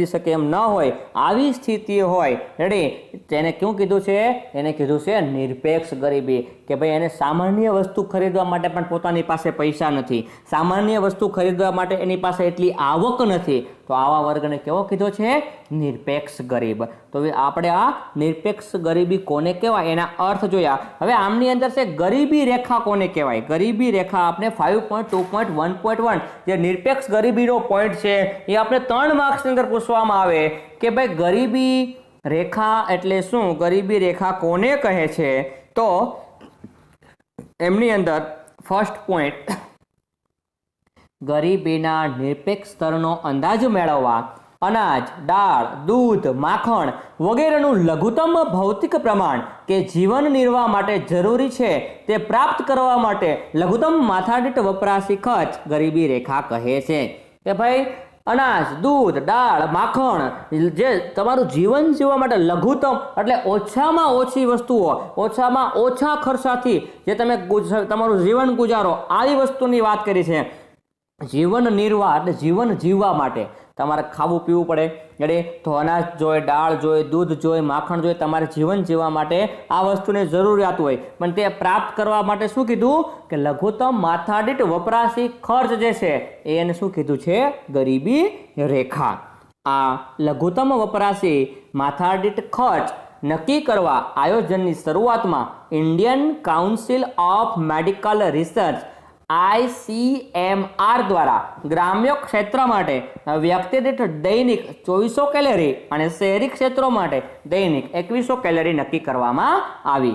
શકે એમ ન હોય, આવી સ્થિતિ હોય રેડી, તેને શું કીધું છે, એને કીધું છે નિરપેક્ષ ગરીબી. કે ભાઈ એને સામાન્ય વસ્તુ ખરીદવા માટે પણ પોતાની પાસે પૈસા નથી, સામાન્ય વસ્તુ ખરીદવા માટે એની પાસે એટલી આવક નથી, તો આવા વર્ગને કેવો કીધો છે, નિરપેક્ષ ગરીબ. તો આપણે આ નિરપેક્ષ ગરીબી કોને કહેવાય એના અર્થ જોયા. હવે આમની અંદર છે ગરીબી રેખા કોને કહેવાય. ગરીબી રેખા આપણે 5.2.1.1 જે નિરપેક્ષ ગરીબીનો પોઈન્ટ છે એ આપણે 3 માર્ક્સની અંદર પૂછવામાં આવે કે ભાઈ ગરીબી રેખા એટલે શું, ગરીબી રેખા કોને કહે છે. તો એમની અંદર ફર્સ્ટ પોઈન્ટ, ગરીબીના નિરપેક્ષ સ્તરનો અંદાજ મેળવવા અનાજ, દાળ, દૂધ, માખણ વગેરેનું લઘુત્તમ ભૌતિક પ્રમાણ કે જીવન નિર્વાહ માટે જરૂરી છે તે પ્રાપ્ત કરવા માટે લઘુત્તમ માથાદીઠ વપરાશી ખર્ચ ગરીબી રેખા કહે છે. કે ભાઈ અનાજ, દૂધ, દાળ, માખણ જે તમારું જીવન જીવવા માટે લઘુત્તમ એટલે ઓછામાં ઓછી વસ્તુઓ, ઓછામાં ઓછા ખર્ચાથી જે તમે તમારું જીવન ગુજારો, આવી વસ્તુની વાત કરી છે. જીવન નિર્વાહ એટલે જીવન જીવવા માટે તમારે ખાવું પીવું પડે એટલે તો અનાજ જોઈએ, દાળ જોઈએ, દૂધ જોઈએ, માખણ જોઈએ, તમારે જીવન જીવવા માટે આ વસ્તુની જરૂરિયાત હોય. પણ તે પ્રાપ્ત કરવા માટે શું કીધું કે લઘુત્તમ માથાદીઠ વપરાશી ખર્ચ જે છે એને શું કીધું છે, ગરીબી રેખા. આ લઘુત્તમ વપરાશી માથાદીઠ ખર્ચ નક્કી કરવા આયોજનની શરૂઆતમાં Indian council of medical research ICMR દ્વારા ગ્રામ્ય ક્ષેત્ર માટે વ્યક્તિ દીઠ દૈનિક 2400 કેલરી અને શહેરી ક્ષેત્રો માટે દૈનિક 2100 કેલરી નક્કી કરવામાં આવી.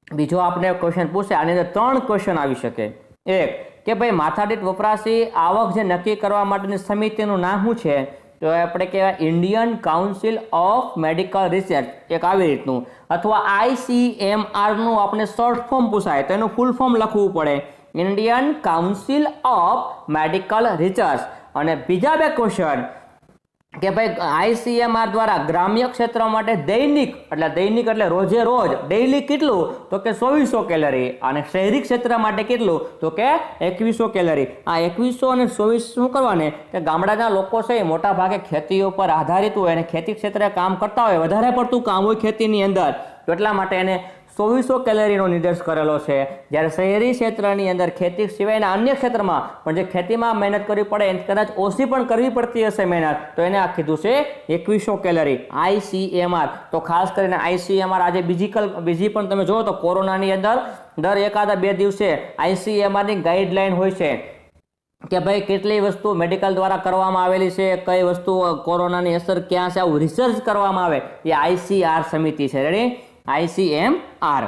બીજો આપણે ક્વેશ્ચન પૂછે, આની અંદર 3 ક્વેશ્ચન આવી શકે. એક કે ભાઈ માથાદીઠ વપરાશી આવક જે નક્કી કરવા માટેની સમિતિનું નામ શું છે, તો આપણે કહેવાય Indian council of medical research, એક આવી રીતનું, અથવા ICMR નું આપણે શોર્ટ ફોર્મ પૂછાય તો એનું ફૂલ ફોર્મ લખવું પડે, Indian council of medical research. અને બીજા 2 ક્વેશ્ચન કે ભાઈ ICMR દ્વારા ગ્રામ્ય ક્ષેત્ર માટે દૈનિક એટલે રોજે રોજ ડેઈલી કેટલું, તો કે 2400 કેલરી, અને શહેરી ક્ષેત્ર માટે કેટલું, તો કે 2100 કેલરી. આ 2100 અને 2400 શું કરવાને કે ગામડાના લોકો છે એ મોટા ભાગે ખેતી ઉપર આધારિત હોય અને ખેતી ક્ષેત્રે કામ કરતા હોય, વધારે પડતું કામ હોય ખેતીની અંદર, તો એટલા માટે એને 2400 કેલરીનો નિર્દેશ કરેલો છે. જ્યારે શહેરી ક્ષેત્રની અંદર ખેતી સિવાયના અન્ય ક્ષેત્રમાં પણ જે ખેતીમાં મહેનત કરવી પડે એને કદાચ ઓછી પણ કરવી પડતી હશે મહેનત, તો એને આ કીધું છે 2100 કેલરી ICMR. તો ખાસ કરીને ICMR આજે બીજી પણ તમે જુઓ તો કોરોનાની અંદર દર એકાદા 2 દિવસે ICMR ની ગાઈડલાઈન હોય છે કે ભાઈ કેટલી વસ્તુ મેડિકલ દ્વારા કરવામાં આવેલી છે, કઈ વસ્તુ કોરોનાની અસર ક્યાં છે, આવું રિસર્ચ કરવામાં આવે એ ICR સમિતિ છે. Ready, ICMR.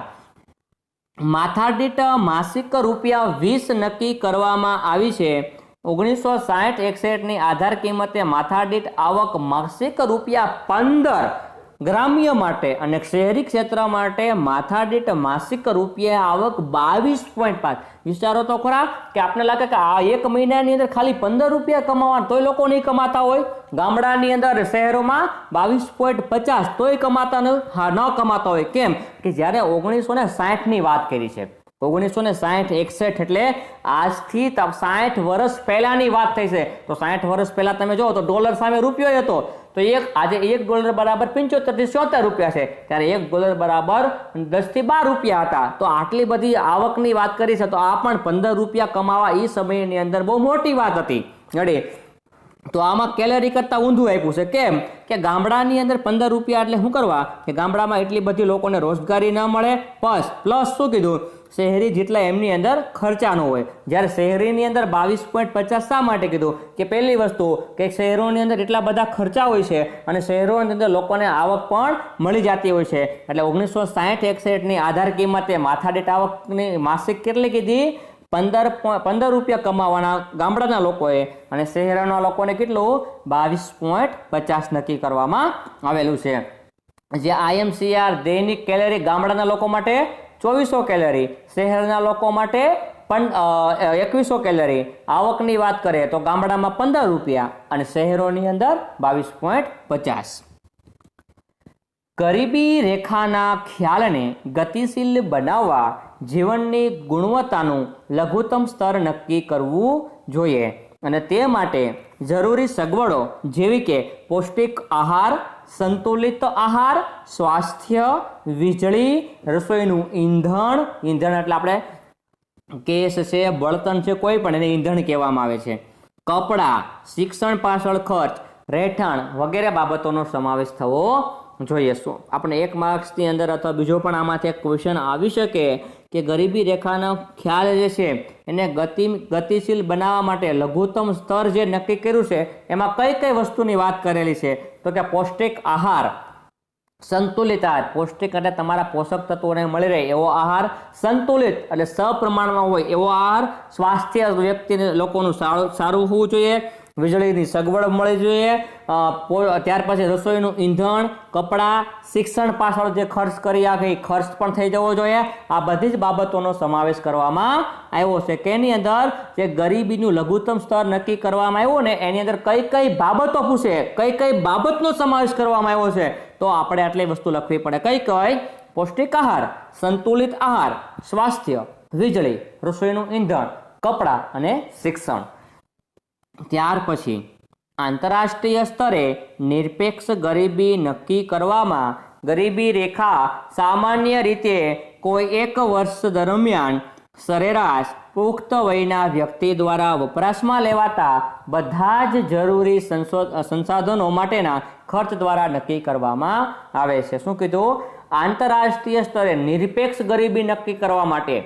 માથાદીઠ માસિક ₹20 નક્કી કરવામાં આવી છે. 1960-61 ની આધાર કિંમતે માથાદીઠ આવક માસિક ₹15 ગ્રામ્ય માટે અને શહેરી ક્ષેત્ર માટે માથાદીઠ માસિક આવક 22.5. વિચારો તો ખરા કે આપણે લાગે કે આ 1 મહિનાની અંદર ખાલી ₹15 કમાવાના, તોય લોકો નહીં કમાતા હોય. ગામડાની અંદર શહેરોમાં 22.50 તોય કમાતા ન કમાતા હોય. કેમ કે જ્યારે 1960 ની વાત કરી છે, 1960-61 એટલે આજથી 60 વર્ષ પહેલાની વાત થઈ છે. તો 60 વર્ષ પહેલા તમે જુઓ તો ડોલર સામે રૂપિયો હતો, તો આજે $1 બરાબર 75 થી 76 રૂપિયા છે, ત્યારે $1 બરાબર 10 થી 12 રૂપિયા હતા। તો આટલી બધી આવકની વાત કરી છે, તો આ પણ 15 રૂપિયા કમાવા એ સમયની અંદર બહુ મોટી વાત હતી। રેડી, તો આમાં કેલેરી કરતા ઊંધું આપ્યું છે। કેમ કે ગામડાની અંદર 15 રૂપિયા એટલે શું કરવા કે ગામડામાં એટલી બધી લોકોને રોજગારી ન મળે, પ્લસ શું કીધું, શહેરી જેટલા એમની અંદર ખર્ચા ન હોય। જ્યારે શહેરીની અંદર 22.50 શા માટે કીધું કે પહેલી વસ્તુ કે શહેરોની અંદર એટલા બધા ખર્ચા હોય છે અને શહેરોની અંદર લોકોને આવક પણ મળી જતી હોય છે। એટલે 1960-61 ની આધાર કિંમતે માથાદીઠ આવકની માસિક કેટલી કીધી, 15 રૂપિયા કમાવાના ગામડાના લોકોએ, અને શહેરના લોકોને કેટલું 22.50 નક્કી કરવામાં આવેલું છે। જે IMCR દૈનિક કેલરી ગામડાના લોકો માટે 2400 કેલરી, શહેરના લોકો માટે 2100 કેલરી। આવકની વાત કરીએ તો ગામડામાં 15 રૂપિયા અને શહેરોની અંદર 22.50। ગરીબી રેખાના ખ્યાલને ગતિશીલ બનાવવા જીવનની ગુણવત્તાનું લઘુત્તમ સ્તર નક્કી કરવું જોઈએ, અને તે માટે જરૂરી સગવડો જેવી કે પૌષ્ટિક આહાર, સંતુલિત આહાર, સ્વાસ્થ્ય, વીજળી, રસોઈનું ઈંધણ એટલે આપણે ગેસ છે, બળતણ છે, કોઈ પણ એને ઈંધણ કહેવામાં આવે છે, કપડાં, શિક્ષણ પાછળ ખર્ચ, રહેઠાણ વગેરે બાબતોનો સમાવેશ થવો જોઈએ। શું આપણે 1 માર્ક્સની અંદર અથવા બીજો પણ આમાંથી એક ક્વેશ્ચન આવી શકે કે ગરીબી રેખાનો ખ્યાલ જે છે એને ગતિશીલ બનાવવા માટે લઘુત્તમ સ્તર જે નક્કી કર્યું છે એમાં કઈ કઈ વસ્તુની વાત કરેલી છે, તો કે પૌષ્ટિક આહાર, સંતુલિત આહાર, પૌષ્ટિક એટલે તમારા પોષક તત્વોને મળી રહે એવો આહાર, સંતુલિત એટલે સપ્રમાણમાં હોય એવો આહાર, સ્વાસ્થ્ય વ્યક્તિને લોકોનું સારું હોવું જોઈએ, વીજળીની સગવડ મળી જોઈએ, ત્યાર પછી રસોઈનું ઈંધણ, કપડાં, શિક્ષણ પાછળ જે ખર્ચ કરી એ ખર્ચ પણ થઈ જવો જોઈએ। આ બધી જ બાબતોનો સમાવેશ કરવામાં આવ્યો છે। કે એની અંદર જે ગરીબીનું લઘુત્તમ સ્તર નક્કી કરવામાં આવ્યું ને એની અંદર કઈ કઈ બાબતો પૂછે, કઈ કઈ બાબતનો સમાવેશ કરવામાં આવ્યો છે, તો આપણે આટલી વસ્તુ લખવી પડે। કઈ પૌષ્ટિક આહાર, સંતુલિત આહાર, સ્વાસ્થ્ય, વીજળી, રસોઈનું ઈંધણ, કપડાં અને શિક્ષણ। ત્યાર પછી આંતરરાષ્ટ્રીય સ્તરે નિરપેક્ષ ગરીબી નક્કી કરવામાં ગરીબી રેખા સામાન્ય રીતે કોઈ એક વર્ષ દરમિયાન સરેરાશ પુખ્ત વયના વ્યક્તિ દ્વારા વપરાશમાં લેવાતા બધા જ જરૂરી સંસાધનો માટેના ખર્ચ દ્વારા નક્કી કરવામાં આવે છે। શું કીધું, આંતરરાષ્ટ્રીય સ્તરે નિરપેક્ષ ગરીબી નક્કી કરવા માટે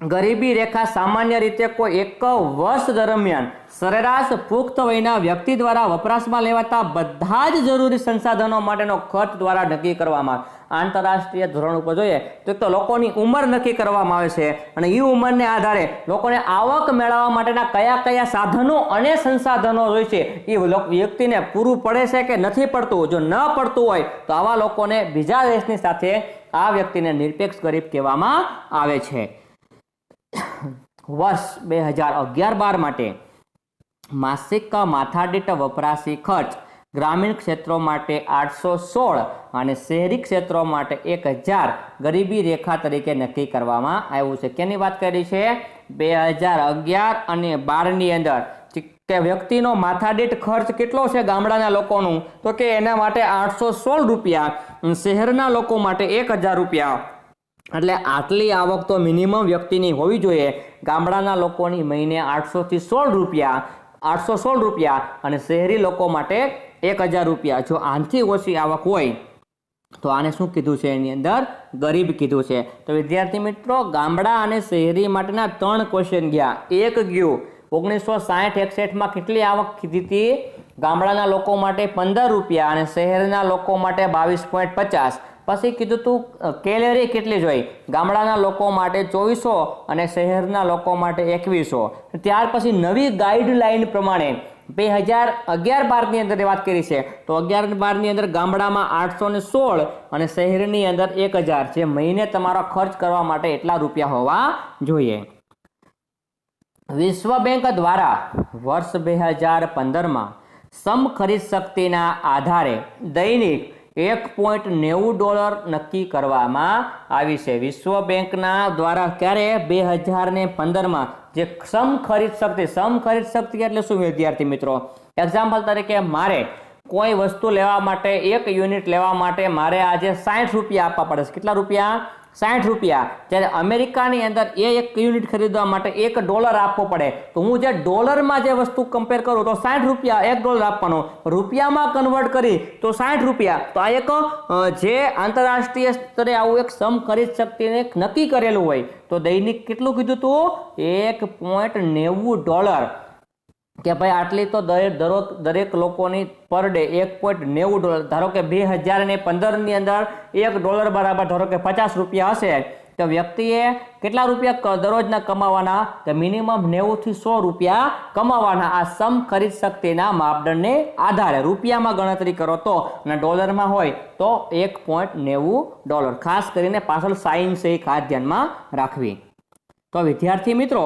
ગરીબી રેખા સામાન્ય રીતે કોઈ એક વર્ષ દરમિયાન સરેરાશ પુખ્ત વયના વ્યક્તિ દ્વારા વપરાશમાં લેવાતા બધા જ જરૂરી સંસાધનો માટેનો ખર્ચ દ્વારા નક્કી કરવામાં આંતરરાષ્ટ્રીય ધોરણ ઉપર જોઈએ તો લોકોની ઉંમર નક્કી કરવામાં આવે છે, અને એ ઉંમરને આધારે લોકોને આવક મેળવવા માટેના કયા કયા સાધનો અને સંસાધનો હોય છે એ વ્યક્તિને પૂરું પડે છે કે નથી પડતું। જો ન પડતું હોય તો આવા લોકોને બીજા દેશની સાથે આ વ્યક્તિને નિરપેક્ષ ગરીબ કહેવામાં આવે છે। વર્ષ 2011-12 માટે માસિક માથાદીઠ વપરાશી ખર્ચ ગ્રામીણ ક્ષેત્રો માટે 816 અને શહેરી ક્ષેત્રો માટે 1000 ગરીબી રેખા તરીકે નક્કી કરવામાં આવ્યું છે। કેની વાત કરી છે, 2011 અને 12 ની અંદર કે વ્યક્તિનો માથાદીઠ ખર્ચ કેટલો છે ગામડાના લોકોનું, તો કે એના માટે 816 રૂપિયા, શહેરના લોકો માટે 1000 રૂપિયા। એટલે આટલી આવક તો મિનિમમ વ્યક્તિની હોવી જોઈએ। ગામડાના લોકોની મહિને 816 રૂપિયા અને શહેરી લોકો માટે 1000 રૂપિયા। જો આનાથી ઓછી આવક હોય તો આને શું કીધું છે, એની અંદર ગરીબ કીધું છે। તો વિદ્યાર્થી મિત્રો, ગામડા અને શહેરી માટેના 3 ક્વેશ્ચન ગયા। એક ગયું 1960-61 કેટલી આવક કીધી હતી, ગામડાના લોકો માટે 15 રૂપિયા અને શહેરના લોકો માટે 22.50। પછી કીધું તું કેલેરી કેટલી જોઈ, ગામડાના લોકો માટે 2400 અને શહેરના લોકો માટે 2100। ત્યાર પછી નવી ગાઈડલાઈન પ્રમાણે 2011-12 ની અંદર વાત કરી છે, તો 11-12 ની અંદર ગામડામાં 816 અને શહેરની અંદર 1000, જે મહિને તમારો ખર્ચ કરવા માટે એટલા રૂપિયા હોવા જોઈએ। વિશ્વ બેંક દ્વારા વર્ષ 2015માં સમ ખરીદ શક્તિના આધારે દૈનિક $1.90 નક્કી કરવામાં આવી છે। વિશ્વ બેંકના દ્વારા ક્યારે, 2015માં જે સમ ખરીદ શક્તિ એટલે શું વિદ્યાર્થી મિત્રો, એક્ઝામ્પલ તરીકે મારે કોઈ વસ્તુ લેવા માટે 1 યુનિટ લેવા માટે મારે આજે 60 રૂપિયા આપવા પડે છે. કેટલા રૂપિયા? 60 રૂપિયા. જ્યારે અમેરિકાની અંદર એ 1 યુનિટ ખરીદવા માટે $1 આપવો પડે. તો હું જે ડોલરમાં જે વસ્તુ કમ્પેર કરું તો 60 રૂપિયા $1 આપવાનો, રૂપિયામાં કન્વર્ટ કરી તો 60 રૂપિયા. તો આ એક જે આંતરરાષ્ટ્રીય સ્તરે આવું એક સમખરીદ શક્તિને નક્કી કરેલું હોય તો દૈનિક કેટલું કીધું હતું? $1.90 કે ભાઈ આટલી તો દરેક લોકોની પર ડે $1.90. ધારો કે 2015ની અંદર $1 બરાબર ધારો કે 50 રૂપિયા હશે તો વ્યક્તિએ કેટલા રૂપિયા દરરોજના કમાવાના? તો મિનિમમ 90 થી 100 રૂપિયા કમાવાના. આ સમખરીદ શક્તિના માપદંડને આધારે રૂપિયામાં ગણતરી કરો તો, અને ડોલરમાં હોય તો $1.90. ખાસ કરીને પાછળ સાઇન છે એ ખાસ ધ્યાનમાં રાખવી. તો વિદ્યાર્થી મિત્રો,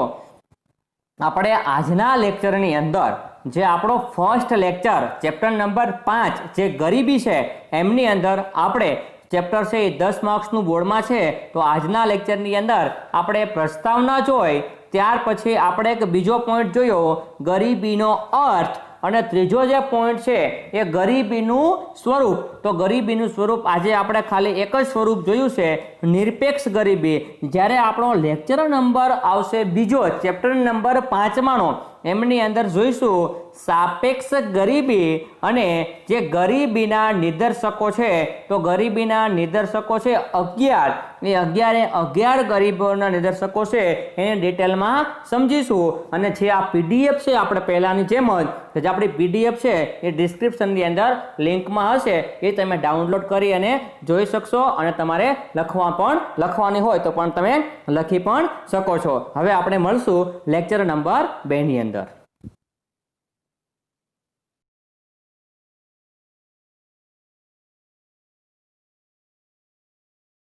આપણે આજના લેક્ચરની અંદર જે આપણો ફર્સ્ટ લેક્ચર ચેપ્ટર નંબર 5 જે ગરીબી છે એમની અંદર આપણે ચેપ્ટર છે એ 10 માર્ક્સનું બોર્ડમાં છે. તો આજના લેક્ચરની અંદર આપણે પ્રસ્તાવના જોઈ, ત્યાર પછી આપણે એક બીજો પોઈન્ટ જોયો ગરીબીનો અર્થ, અને ત્રીજો જે પોઈન્ટ છે એ ગરીબીનું સ્વરૂપ. તો ગરીબીનું સ્વરૂપ આજે આપણે ખાલી એક જ સ્વરૂપ જોયું છે, નિરપેક્ષ ગરીબી. જ્યારે આપણો લેક્ચર નંબર આવશે બીજો ચેપ્ટર નંબર 5માનો, એમની અંદર જોઈશું સાપેક્ષ ગરીબી અને જે ગરીબીના નિદર્શકો છે. તો ગરીબીના નિદર્શકો છે 11. એ 11 ગરીબોના નિદર્શકો છે એને ડિટેલમાં સમજીશું. અને જે આ પીડીએફ છે આપણે પહેલાની જેમ જ જે આપણી પીડીએફ છે એ ડિસ્ક્રિપ્શનની અંદર લિંકમાં હશે, એ તમે ડાઉનલોડ કરી અને જોઈ શકશો. અને તમારે લખવાની હોય તો પણ તમે લખી પણ શકો છો. હવે આપણે મળશું લેક્ચર નંબર 2 ની અંદર.